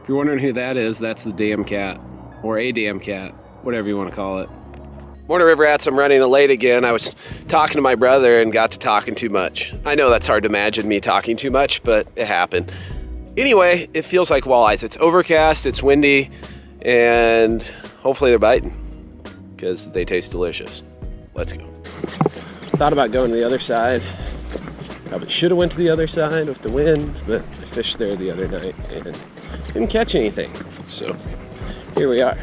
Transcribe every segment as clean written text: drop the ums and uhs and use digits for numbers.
If you're wondering who that is, that's the damn cat, or a damn cat, whatever you want to call it. Morning, River Rats. I'm running late again. I was talking to my brother and got to talking too much. I know that's hard to imagine me talking too much, but it happened. Anyway, it feels like walleyes. It's overcast, it's windy, and hopefully they're biting because they taste delicious. Let's go. Thought about going to the other side. Probably should have went to the other side with the wind, but I fished there the other night and didn't catch anything. So here we are.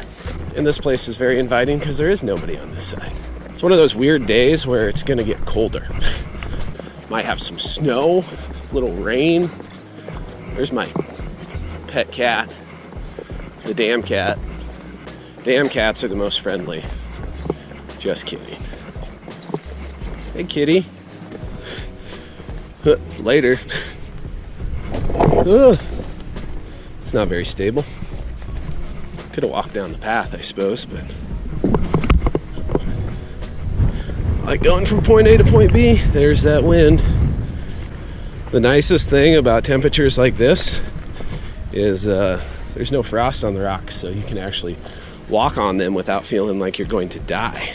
And this place is very inviting because there is nobody on this side. It's one of those weird days where it's gonna get colder. Might have some snow, a little rain. There's my pet cat, the damn cat. Damn cats are the most friendly. Just kidding. Hey, kitty. Later. It's not very stable. Could have walked down the path, I suppose, but like going from point A to point B, there's that wind. The nicest thing about temperatures like this is there's no frost on the rocks, so you can actually walk on them without feeling like you're going to die.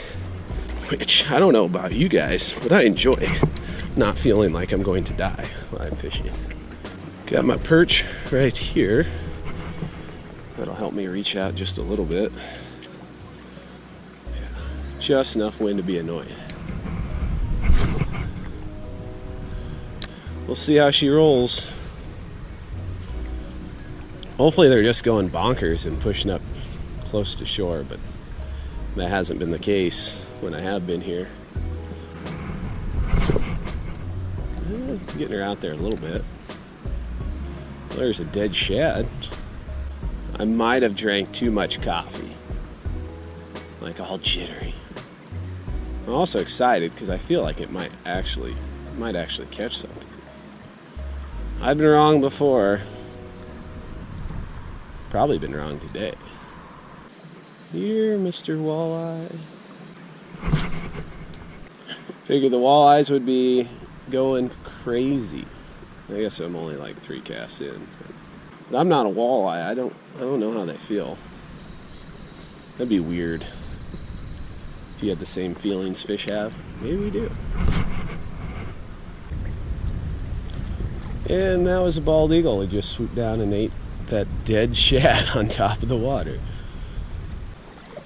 Which, I don't know about you guys, but I enjoy not feeling like I'm going to die while I'm fishing. Got my perch right here. That'll help me reach out just a little bit. Yeah, just enough wind to be annoying. We'll see how she rolls. Hopefully they're just going bonkers and pushing up close to shore, but that hasn't been the case when I have been here. Getting her out there a little bit. There's a dead shad. I might have drank too much coffee. Like all jittery. I'm also excited because I feel like it might actually catch something. I've been wrong before. Probably been wrong today. Here, Mr. Walleye. Figured the walleyes would be going crazy. I guess I'm only like 3 casts in. But I'm not a walleye. I don't know how they feel. That'd be weird. If you had the same feelings fish have. Maybe we do. And that was a bald eagle. He just swooped down and ate that dead shad on top of the water.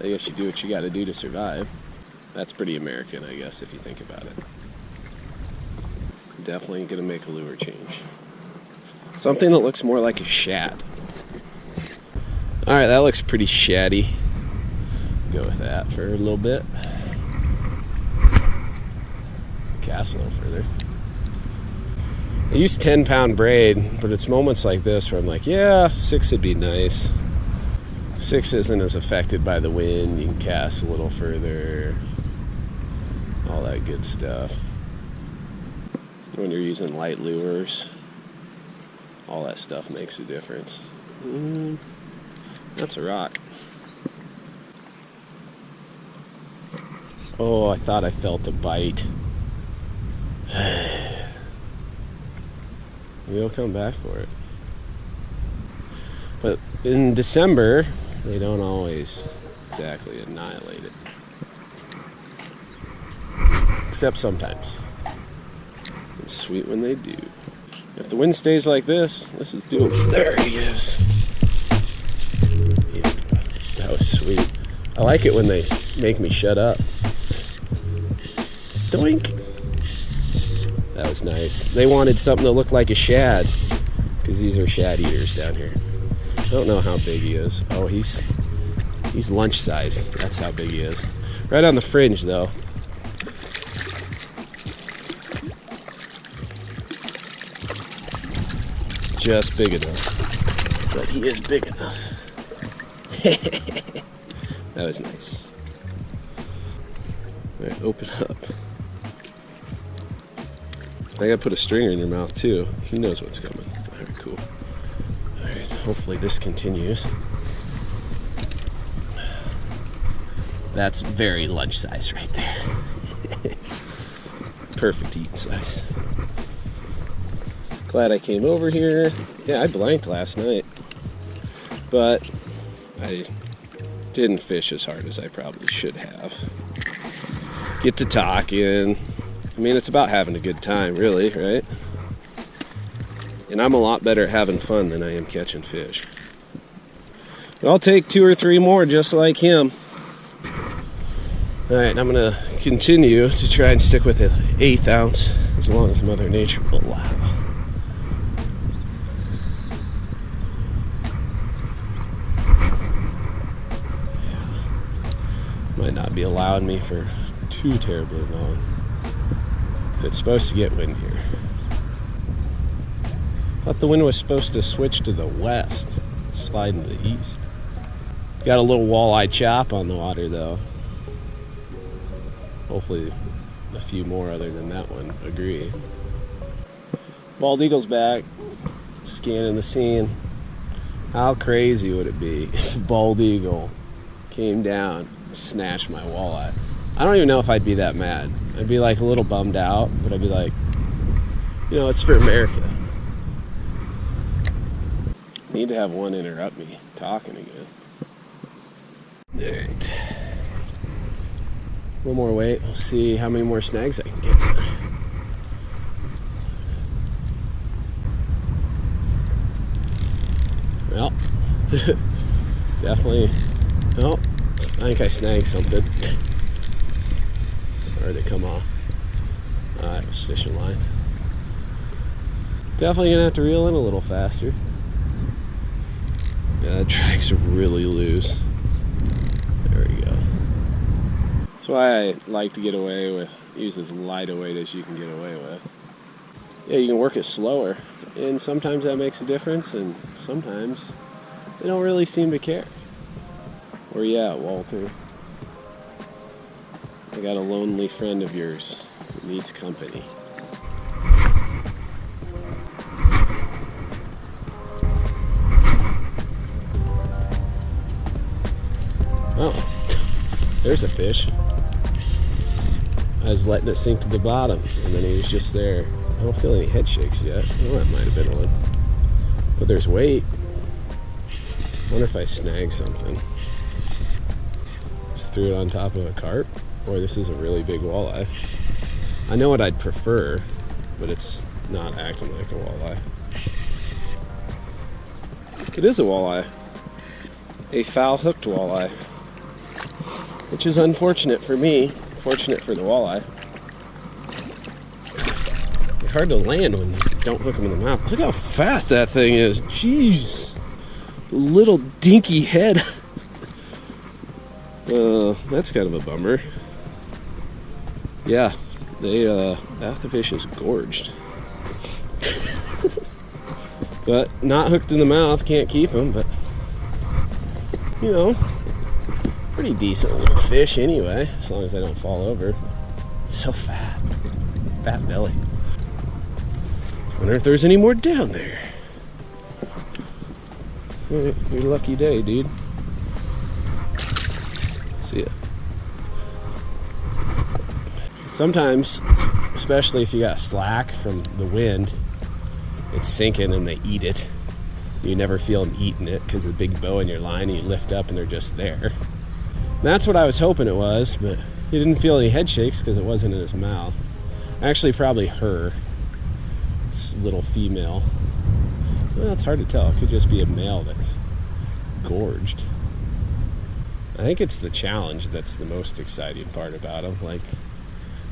I guess you do what you gotta do to survive. That's pretty American, I guess, if you think about it. Definitely gonna make a lure change. Something that looks more like a shad. Alright, that looks pretty shaddy. Go with that for a little bit. Cast a little further. I use 10-pound braid, but it's moments like this where I'm like, yeah, 6 would be nice. 6 isn't as affected by the wind. You can cast a little further. All that good stuff. When you're using light lures, all that stuff makes a difference. That's a rock. Oh, I thought I felt a bite. We'll come back for it. But in December, they don't always exactly annihilate it. Except sometimes. It's sweet when they do. If the wind stays like this is doable. There he is. Yep. That was sweet. I like it when they make me shut up. Doink. That was nice. They wanted something that looked like a shad, because these are shad eaters down here. I don't know how big he is. Oh, he's lunch size. That's how big he is. Right on the fringe, though. Just big enough. But he is big enough. That was nice. All right, open up. I gotta put a stringer in your mouth too. He knows what's coming. Alright, cool. Alright, hopefully this continues. That's very lunch size right there. Perfect eating size. Glad I came over here. Yeah, I blanked last night. but I didn't fish as hard as I probably should have. Get to talking. I mean, it's about having a good time, really, right? And I'm a lot better at having fun than I am catching fish. But I'll take 2 or 3 more just like him. Alright, I'm going to continue to try and stick with an 1/8 ounce as long as Mother Nature will allow. Might not be allowing me for too terribly long. It's supposed to get wind here. Thought the wind was supposed to switch to the west, slide into the east. Got a little walleye chop on the water though. Hopefully a few more other than that one agree. Bald eagle's back, scanning the scene. How crazy would it be if a bald eagle came down and snatched my walleye? I don't even know if I'd be that mad. I'd be like a little bummed out, but I'd be like, you know, it's for America. Need to have one interrupt me talking again. Alright. A little more weight. We'll see how many more snags I can get. Well, definitely. Oh, I think I snagged something. Or did it come off? It was fishing line. Definitely gonna have to reel in a little faster. Yeah, the tracks are really loose. There we go. That's why I like to get away with, use as light a weight as you can get away with. Yeah, you can work it slower, and sometimes that makes a difference, and sometimes they don't really seem to care. Where you at, Walter? I got a lonely friend of yours who needs company. Oh, there's a fish. I was letting it sink to the bottom, and then he was just there. I don't feel any head shakes yet. Well, that might have been one. But there's weight. I wonder if I snag something. Just threw it on top of a carp, or this is a really big walleye. I know what I'd prefer, but it's not acting like a walleye. It is a walleye. A foul-hooked walleye. Which is unfortunate for me, fortunate for the walleye. They're hard to land when you don't hook them in the mouth. Look how fat that thing is. Jeez. Little dinky head. That's kind of a bummer. Yeah, half the fish is gorged. But not hooked in the mouth, can't keep them, but you know, pretty decent little fish anyway, as long as I don't fall over. So fat. Fat belly. Wonder if there's any more down there. Your lucky day, dude. See ya. Sometimes, especially if you got slack from the wind, it's sinking and they eat it. You never feel them eating it because of the big bow in your line, and you lift up and they're just there. That's what I was hoping it was, but he didn't feel any head shakes because it wasn't in his mouth. Actually, probably her. This little female. Well, it's hard to tell. It could just be a male that's gorged. I think it's the challenge that's the most exciting part about them. Like,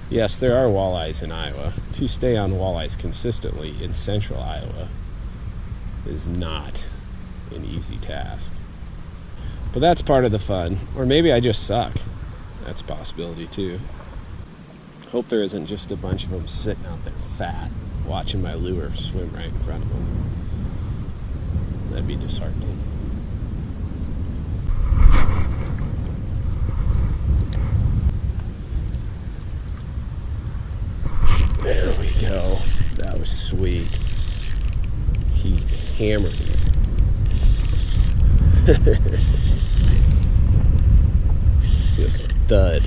yes, there are walleyes in Iowa. To stay on walleyes consistently in central Iowa is not an easy task. But that's part of the fun. Or maybe I just suck. That's a possibility too. Hope there isn't just a bunch of them sitting out there fat, watching my lure swim right in front of them. That'd be disheartening. There we go. That was sweet. He hammered me. Just a thud.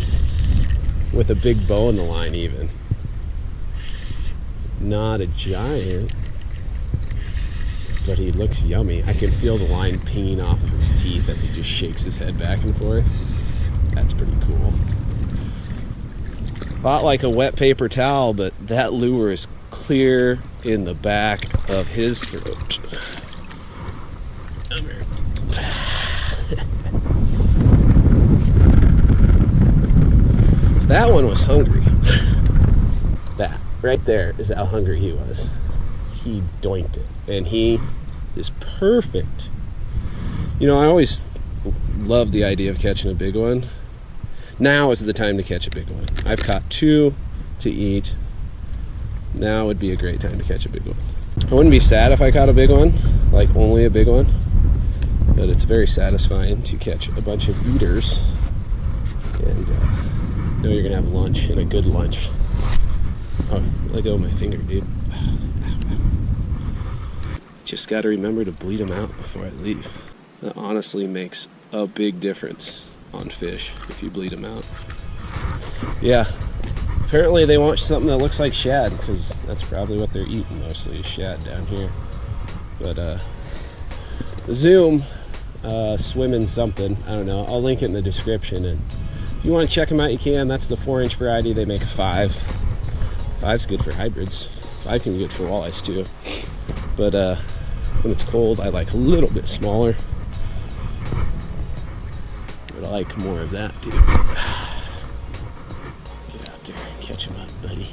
With a big bow in the line even. Not a giant. but he looks yummy. I can feel the line pinging off of his teeth as he just shakes his head back and forth. That's pretty cool. Fought like a wet paper towel, but that lure is clear in the back of his throat. That one was hungry. That right there is how hungry he was. He doinked it, and he is perfect. You know, I always loved the idea of catching a big one. Now is the time to catch a big one. I've caught 2 to eat. Now would be a great time to catch a big one. I wouldn't be sad if I caught a big one, like only a big one, but it's very satisfying to catch a bunch of eaters and know you're gonna have lunch, and a good lunch. Oh, let go of my finger, dude. Just gotta remember to bleed them out before I leave. That honestly makes a big difference on fish if you bleed them out. Yeah, apparently they want something that looks like shad, because that's probably what they're eating mostly, is shad down here. But the Zoom swimming something, I don't know, I'll link it in the description, and if you want to check them out, you can. That's the 4-inch variety. They make a 5. 5's good for hybrids. 5 can be good for walleyes too. But when it's cold, I like a little bit smaller. But I like more of that too. Get out there and catch him up, buddy.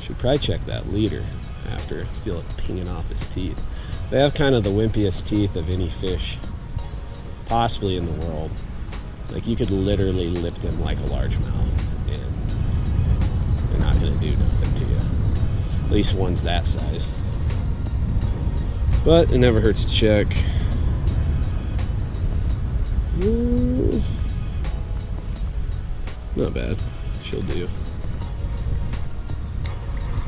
Should probably check that leader after I feel it pinging off his teeth. They have kind of the wimpiest teeth of any fish possibly in the world. Like, you could literally lip them like a largemouth and they're not going to do nothing to you. At least one's that size. But it never hurts to check. Not bad. She'll do.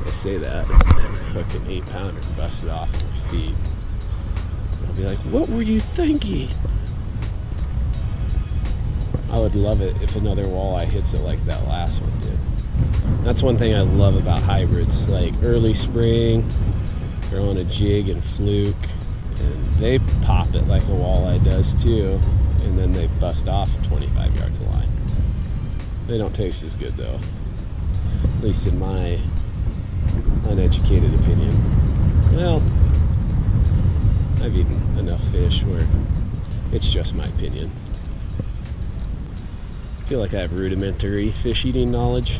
I say that and I hook an 8-pounder and bust it off my feet. I'll be like, what were you thinking? I would love it if another walleye hits it like that last one did. That's one thing I love about hybrids. Like early spring, they're on a jig and fluke, and they pop it like a walleye does too, and then they bust off 25 yards of line. They don't taste as good though, at least in my uneducated opinion. Well, I've eaten enough fish where it's just my opinion. I feel like I have rudimentary fish eating knowledge.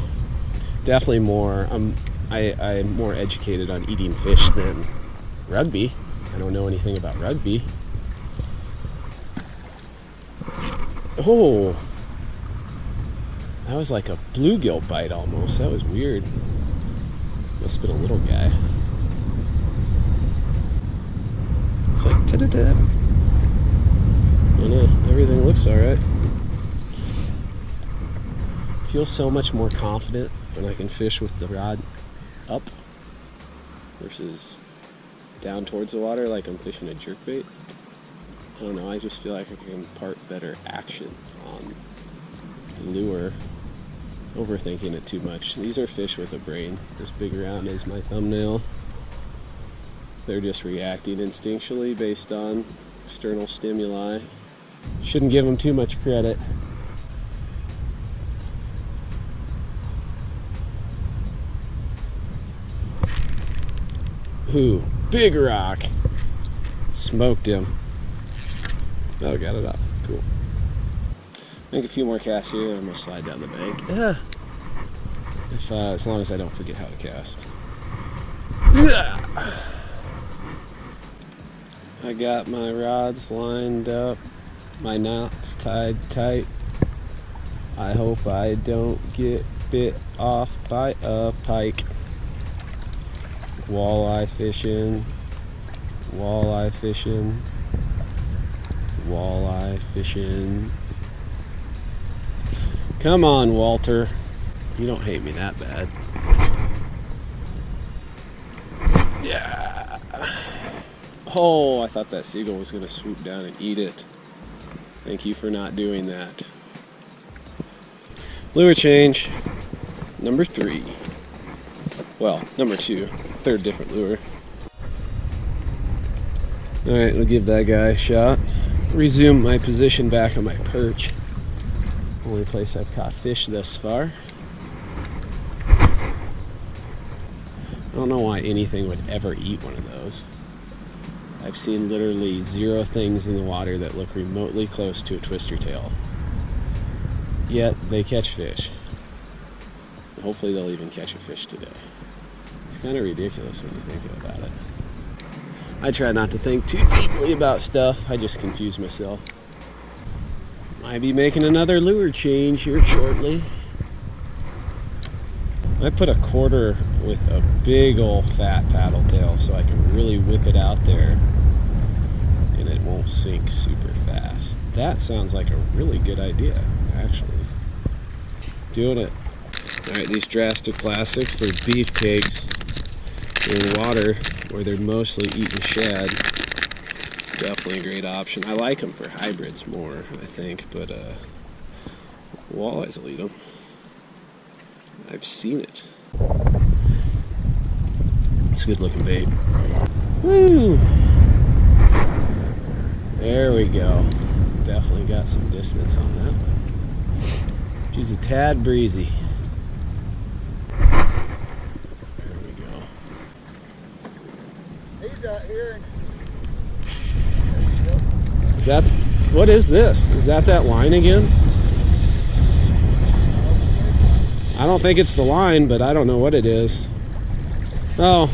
Definitely more. I'm more educated on eating fish than rugby. I don't know anything about rugby. Oh, that was like a bluegill bite almost. That was weird. Must have been a little guy. It's like ta-da-da. I don't know. Everything looks alright. Feel so much more confident when I can fish with the rod up versus down towards the water like I'm fishing a jerkbait. I don't know, I just feel like I can impart better action on the lure. Overthinking it too much. These are fish with a brain as big around as my thumbnail. They're just reacting instinctually based on external stimuli. Shouldn't give them too much credit. Ooh, big rock. Smoked him. Oh, got it up. Cool. Make a few more casts here and I'm going to slide down the bank. As long as I don't forget how to cast. I got my rods lined up. My knots tied tight. I hope I don't get bit off by a pike. Walleye fishing, walleye fishing, walleye fishing. Come on, Walter. You don't hate me that bad. Yeah. Oh, I thought that seagull was going to swoop down and eat it. Thank you for not doing that. Lure change, number 3. Well, number 2, third different lure. All right, we'll give that guy a shot. Resume my position back on my perch. Only place I've caught fish thus far. I don't know why anything would ever eat one of those. I've seen literally 0 things in the water that look remotely close to a twister tail. Yet they catch fish. Hopefully they'll even catch a fish today. It's kind of ridiculous when you think about it. I try not to think too deeply about stuff. I just confuse myself. Might be making another lure change here shortly. I put a quarter with a big old fat paddle tail so I can really whip it out there and it won't sink super fast. That sounds like a really good idea, actually. Doing it. Alright, these drastic plastics, they're beefcakes in water where they're mostly eating shad. Definitely a great option. I like them for hybrids more, I think, but walleyes will eat them. I've seen it. It's a good looking bait. Woo! There we go. Definitely got some distance on that one. She's a tad breezy. There we go. He's out here. Is that, what is this? Is that line again? I don't think it's the line, but I don't know what it is. Oh.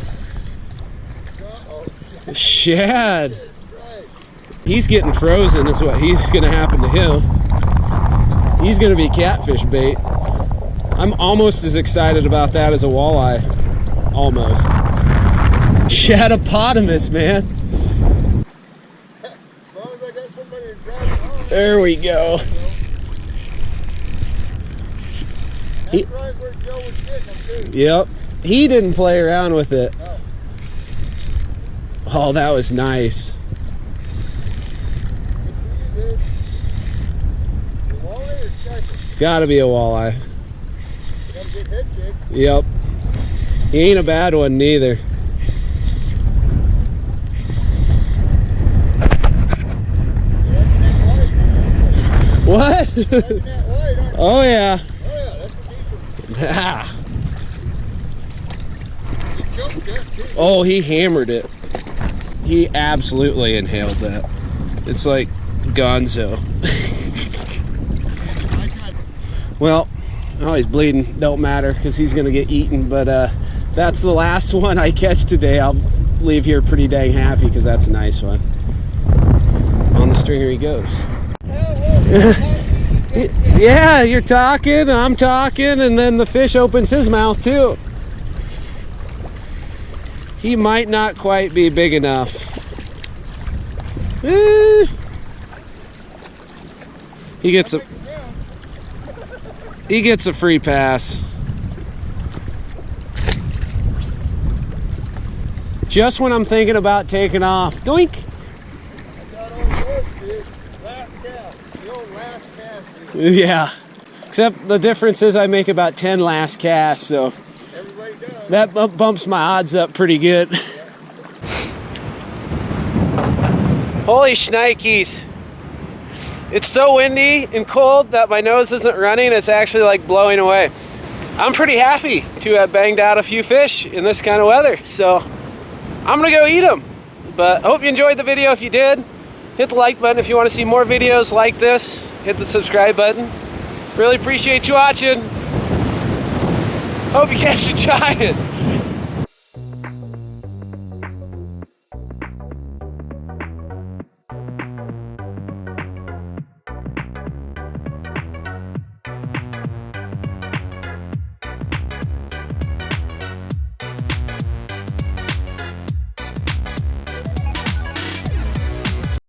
Shad. He's getting frozen is what he's going to happen to him. He's going to be catfish bait. I'm almost as excited about that as a walleye. Almost. Shadopotamus, man. There we go. That's right where Joe was getting them too. Yep. He didn't play around with it. No. Oh, that was nice. Gotta be a walleye. Gotta get head kicked. Yep. He ain't a bad one neither. What? Oh yeah. Ah. Oh, he hammered it. He absolutely inhaled that. It's like gonzo. Well, oh, he's bleeding. Don't matter because he's going to get eaten. But that's the last one I catch today. I'll leave here pretty dang happy because that's a nice one. On the stringer he goes. Yeah, you're talking, I'm talking, and then the fish opens his mouth too. He might not quite be big enough. He gets a free pass. Just when I'm thinking about taking off. Doink! Yeah, except the difference is I make about 10 last casts, so that bumps my odds up pretty good. Holy shnikes. It's so windy and cold that my nose isn't running. It's actually like blowing away. I'm pretty happy to have banged out a few fish in this kind of weather, so I'm gonna go eat them. But hope you enjoyed the video. If you did, hit the like button if you want to see more videos like this. Hit the subscribe button. Really appreciate you watching. Hope you catch a giant.